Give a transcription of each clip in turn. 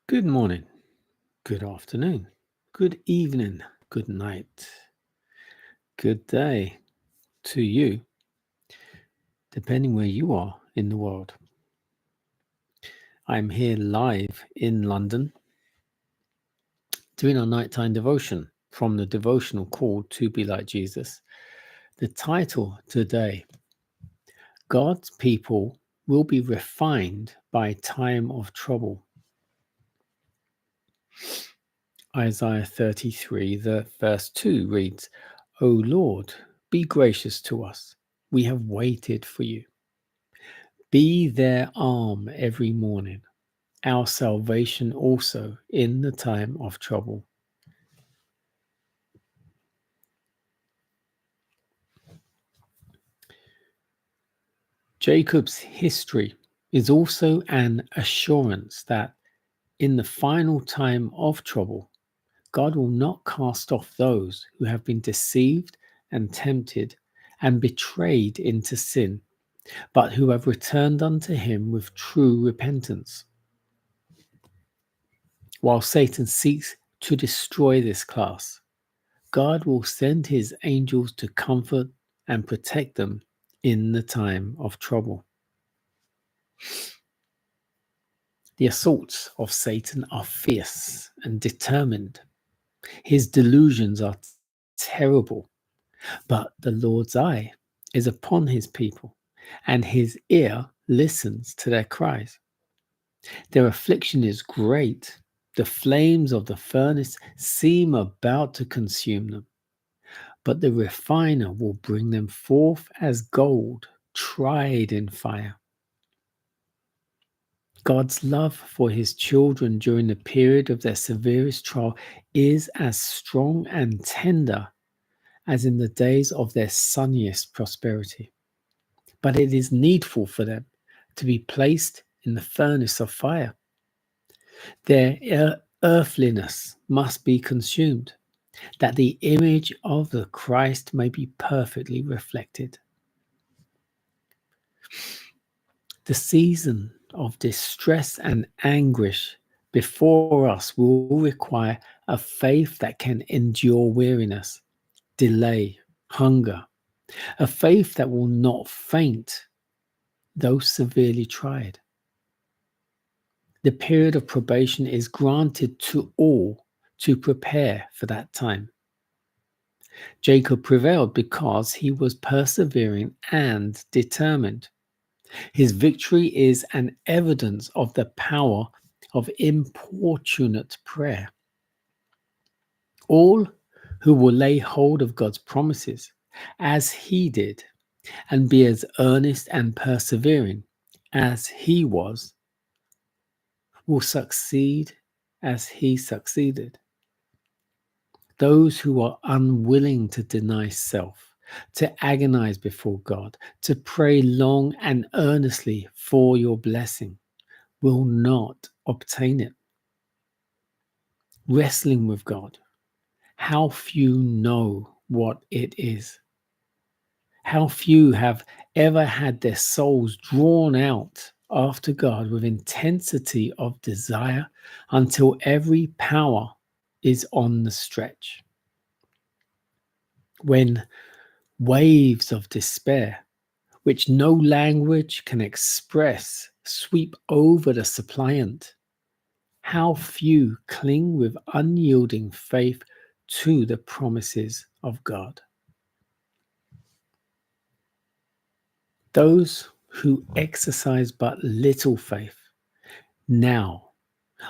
Good morning, good afternoon, good evening, good night, good day to you, depending where you are in the world. I'm here live in London doing our nighttime devotion from the devotional called To Be Like Jesus. The title today, God's people will be refined by time of trouble. Isaiah 33, verse 2 reads, O Lord, be gracious to us. We have waited for you. Be their arm every morning, our salvation also in the time of trouble. Jacob's history is also an assurance that in the final time of trouble, God will not cast off those who have been deceived and tempted and betrayed into sin, but who have returned unto him with true repentance. While Satan seeks to destroy this class, God will send his angels to comfort and protect them in the time of trouble. The assaults of Satan are fierce and determined. His delusions are terrible, but the Lord's eye is upon his people, and his ear listens to their cries. Their affliction is great. The flames of the furnace seem about to consume them, but the refiner will bring them forth as gold, tried in fire. God's love for his children during the period of their severest trial is as strong and tender as in the days of their sunniest prosperity. But it is needful for them to be placed in the furnace of fire. Their earthliness must be consumed, that the image of the Christ may be perfectly reflected. The season of distress and anguish before us will require a faith that can endure weariness, delay, hunger, a faith that will not faint, though severely tried. The period of probation is granted to all to prepare for that time. Jacob prevailed because he was persevering and determined. His victory is an evidence of the power of importunate prayer. All who will lay hold of God's promises as he did and be as earnest and persevering as he was will succeed as he succeeded. Those who are unwilling to deny self, to agonize before God, to pray long and earnestly for your blessing, will not obtain it. Wrestling with God, how few know what it is. How few have ever had their souls drawn out after God with intensity of desire until every power is on the stretch. When waves of despair, which no language can express, sweep over the suppliant, how few cling with unyielding faith to the promises of God. Those who exercise but little faith now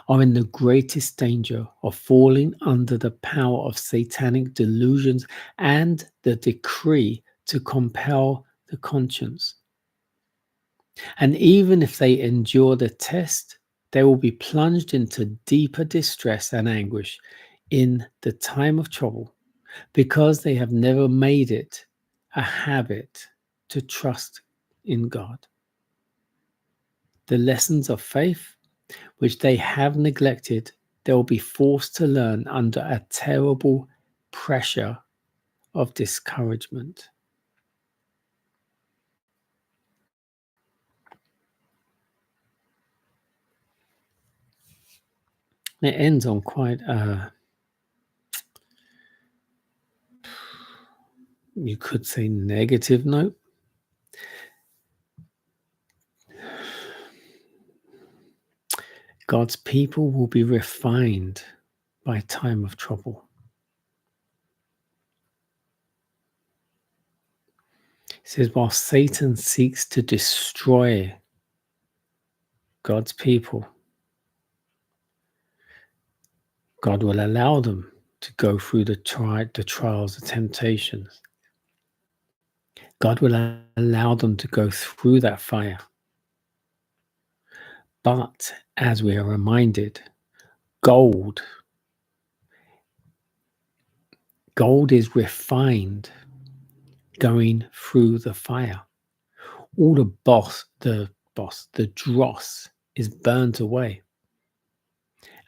are in the greatest danger of falling under the power of satanic delusions and the decree to compel the conscience. And even if they endure the test, they will be plunged into deeper distress and anguish in the time of trouble because they have never made it a habit to trust in God. The lessons of faith, which they have neglected, they will be forced to learn under a terrible pressure of discouragement. It ends on quite you could say negative note. God's people will be refined by time of trouble. It says, while Satan seeks to destroy God's people, God will allow them to go through the trials, the temptations. God will allow them to go through that fire. But as we are reminded, gold is refined going through the fire. All the dross is burnt away,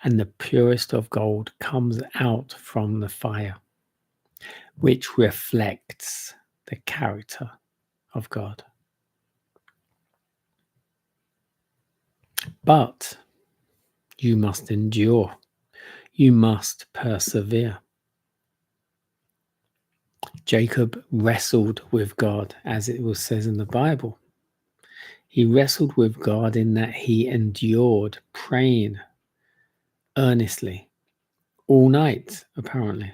and the purest of gold comes out from the fire, which reflects the character of God. But you must endure. You must persevere. Jacob wrestled with God, as it says in the Bible. He wrestled with God in that he endured praying earnestly all night, apparently,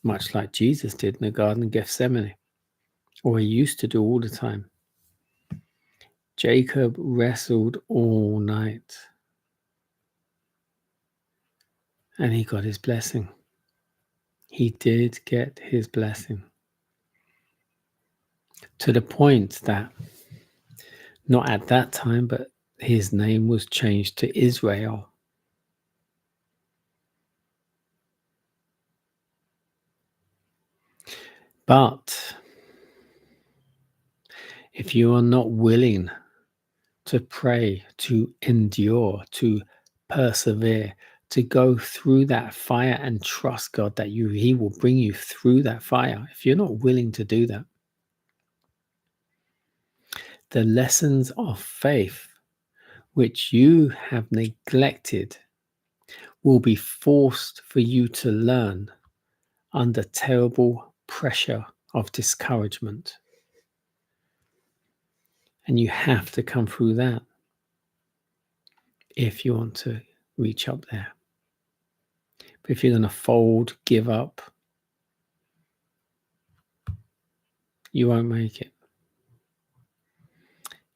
much like Jesus did in the Garden of Gethsemane, or he used to do all the time. Jacob wrestled all night, and he got his blessing. He did get his blessing, to the point that not at that time, but his name was changed to Israel. But if you are not willing to pray, to endure, to persevere, to go through that fire and trust God that he will bring you through that fire, if you're not willing to do that, the lessons of faith which you have neglected will be forced for you to learn under terrible pressure of discouragement. And you have to come through that if you want to reach up there. But if you're going to fold, give up, you won't make it.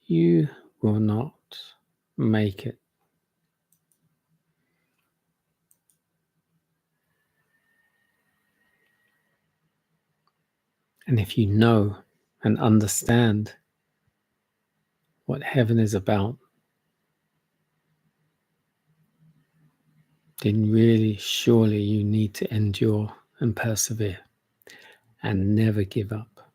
You will not make it. And if you know and understand what heaven is about, then really, surely you need to endure and persevere and never give up.